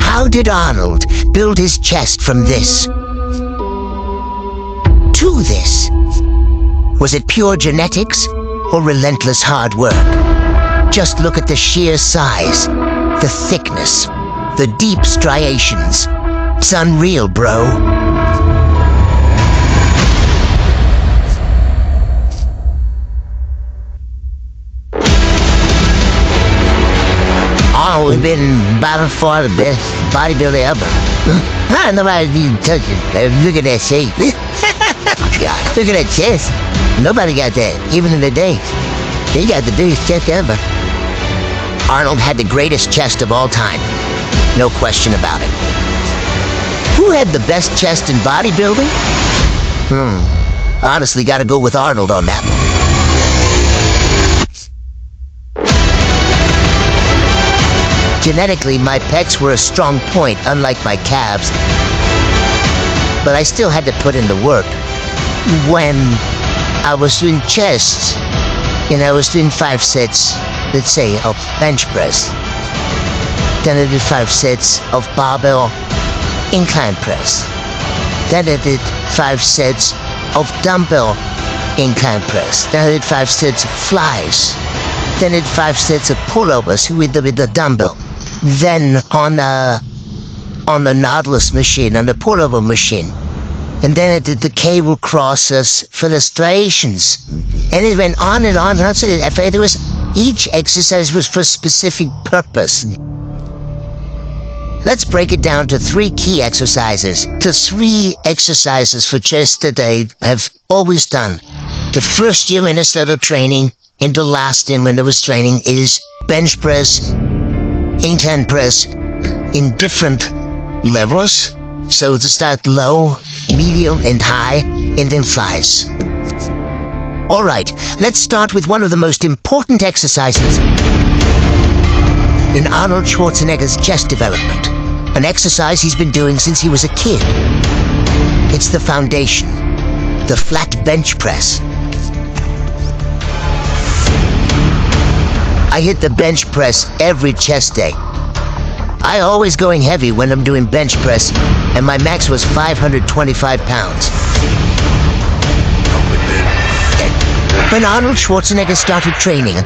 How did Arnold build his chest from this to this? Was it pure genetics or relentless hard work? Just look at the sheer size, the thickness, the deep striations. It's unreal, bro. Arnold has been by far the best bodybuilder ever. Nobody even touch it. Look at that shape. Look at that chest. Nobody got that, even in the day. He got the biggest chest ever. Arnold had the greatest chest of all time. No question about it. Who had the best chest in bodybuilding? Honestly, gotta go with Arnold on that one. Genetically, my pecs were a strong point, unlike my calves. But I still had to put in the work. When I was doing chest, and I was doing 5 sets, let's say, of bench press. Then I did 5 sets of barbell incline press. Then I did 5 sets of dumbbell incline press. Then I did 5 sets of flies. Then I did 5 sets of pullovers with the dumbbell. Then on the Nautilus machine, on the pullover machine. And then I did the cable crosses for the striations. And it went on and on and on. So each exercise was for a specific purpose. Let's break it down to 3 key exercises. The 3 exercises for chest that I have always done. The first year when I started training, and the last year when I was training, is bench press, incline press in different levels. So to start low, medium, and high, and then flies. Alright, let's start with one of the most important exercises in Arnold Schwarzenegger's chest development. An exercise he's been doing since he was a kid. It's the foundation, the flat bench press. I hit the bench press every chest day. I always going heavy when I'm doing bench press, and my max was 525 pounds. When Arnold Schwarzenegger started training,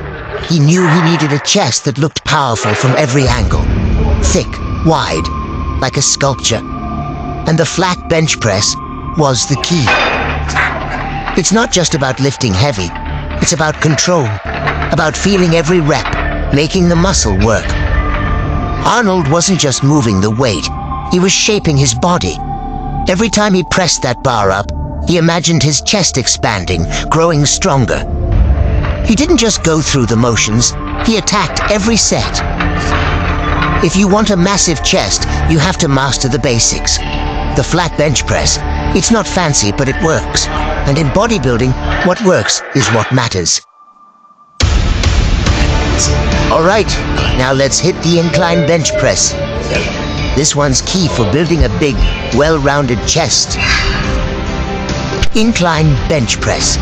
he knew he needed a chest that looked powerful from every angle. Thick, wide, like a sculpture. And the flat bench press was the key. It's not just about lifting heavy. It's about control, about feeling every rep, making the muscle work. Arnold wasn't just moving the weight, he was shaping his body. Every time he pressed that bar up, he imagined his chest expanding, growing stronger. He didn't just go through the motions, he attacked every set. If you want a massive chest, you have to master the basics. The flat bench press, it's not fancy, but it works. And in bodybuilding, what works is what matters. Alright, now let's hit the incline bench press. This one's key for building a big, well-rounded chest. Incline bench press.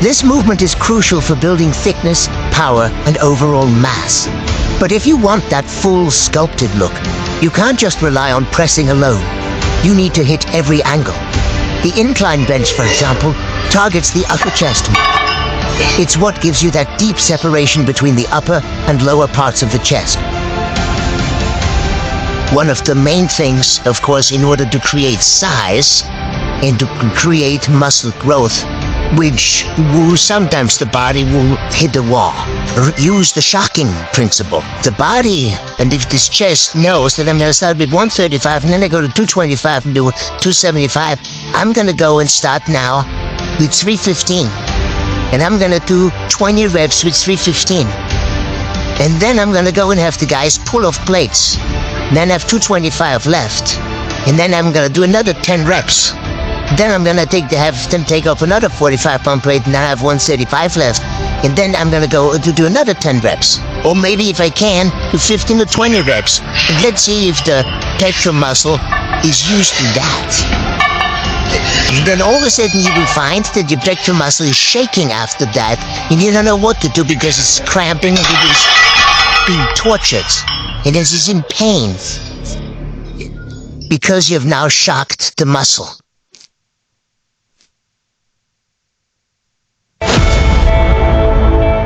This movement is crucial for building thickness, power, and overall mass. But if you want that full sculpted look, you can't just rely on pressing alone. You need to hit every angle. The incline bench, for example, targets the upper chest. It's what gives you that deep separation between the upper and lower parts of the chest. One of the main things, of course, in order to create size and to create muscle growth, which sometimes the body will hit the wall. Use the shocking principle. The body, and if this chest knows that I'm going to start with 135 and then I go to 225 and do 275, I'm going to go and start now with 315. And I'm going to do 20 reps with 315. And then I'm going to go and have the guys pull off plates. And then have 225 left. And then I'm going to do another 10 reps. Then I'm going to have them take off another 45-pound plate, and then I have 135 left. And then I'm going to go to do another 10 reps. Or maybe if I can, do 15 to 20 reps. And let's see if the pectoral muscle is used to that. And then all of a sudden you will find that your pectoral muscle is shaking after that, and you don't know what to do because it's cramping and it is being tortured. and it is in pain because you've now shocked the muscle.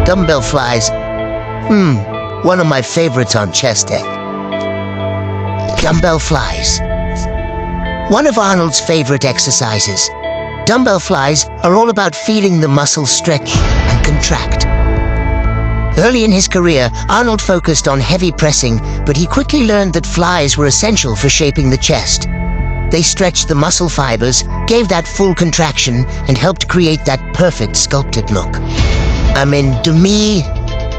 Dumbbell flies. One of my favorites on chest day. Dumbbell flies. One of Arnold's favorite exercises. Dumbbell flies are all about feeling the muscles stretch and contract. Early in his career, Arnold focused on heavy pressing, but he quickly learned that flies were essential for shaping the chest. They stretched the muscle fibers, gave that full contraction, and helped create that perfect sculpted look. I mean, to me,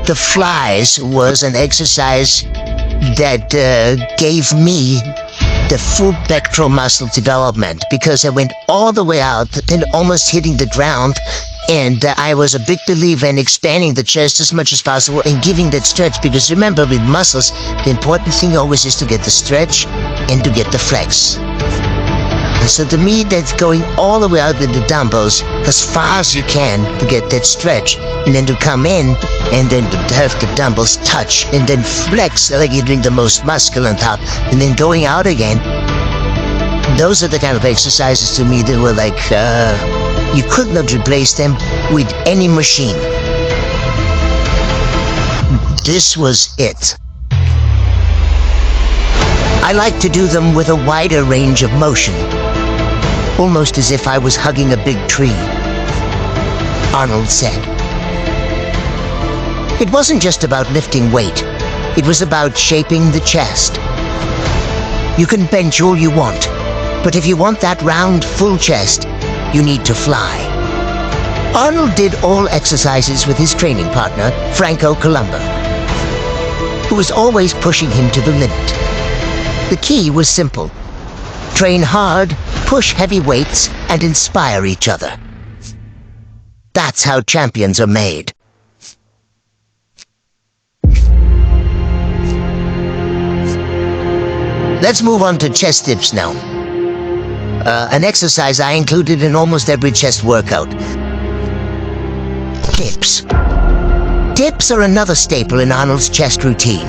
the flies was an exercise that gave me the full pectoral muscle development, because I went all the way out and almost hitting the ground, and I was a big believer in expanding the chest as much as possible and giving that stretch, because remember, with muscles, the important thing always is to get the stretch and to get the flex. And so to me, that's going all the way out with the dumbbells as far as you can to get that stretch, and then to come in and then to have the dumbbells touch and then flex like you're doing the most muscle on top, and then going out again. Those are the kind of exercises to me that were like, you couldn't have replaced them with any machine. This was it. I like to do them with a wider range of motion, almost as if I was hugging a big tree, Arnold said. It wasn't just about lifting weight. It was about shaping the chest. You can bench all you want, but if you want that round, full chest, you need to fly. Arnold did all exercises with his training partner, Franco Columbu, who was always pushing him to the limit. The key was simple. Train hard, push heavy weights, and inspire each other. That's how champions are made. Let's move on to chest dips now. An exercise I included in almost every chest workout. Dips. Dips are another staple in Arnold's chest routine.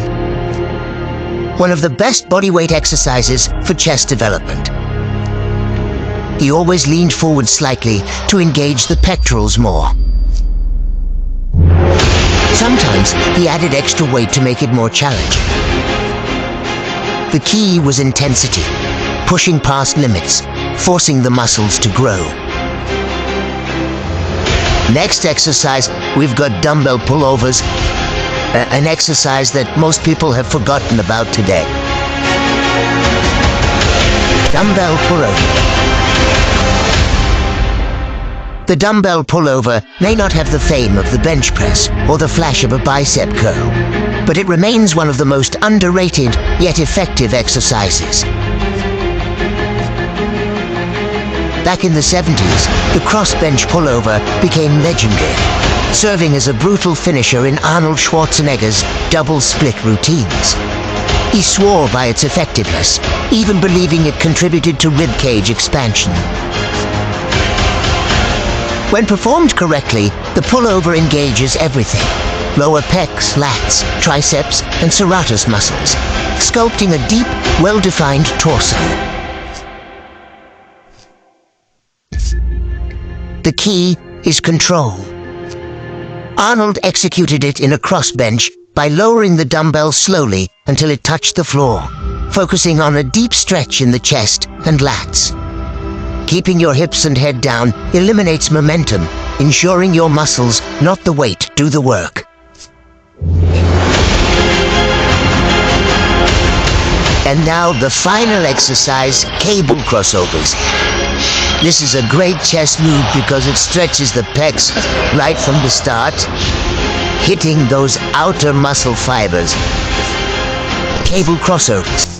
One of the best bodyweight exercises for chest development. He always leaned forward slightly to engage the pectorals more. Sometimes he added extra weight to make it more challenging. The key was intensity, pushing past limits, forcing the muscles to grow. Next exercise, we've got dumbbell pullovers, an exercise that most people have forgotten about today. Dumbbell pullover. The dumbbell pullover may not have the fame of the bench press or the flash of a bicep curl, but it remains one of the most underrated yet effective exercises. Back in the 70s, the cross-bench pullover became legendary, serving as a brutal finisher in Arnold Schwarzenegger's double split routines. He swore by its effectiveness, even believing it contributed to ribcage expansion. When performed correctly, the pullover engages everything: lower pecs, lats, triceps, and serratus muscles, sculpting a deep, well-defined torso. The key is control. Arnold executed it in a crossbench by lowering the dumbbell slowly until it touched the floor, focusing on a deep stretch in the chest and lats. Keeping your hips and head down eliminates momentum, ensuring your muscles, not the weight, do the work. And now the final exercise, cable crossovers. This is a great chest move because it stretches the pecs right from the start, hitting those outer muscle fibers. Cable crossovers.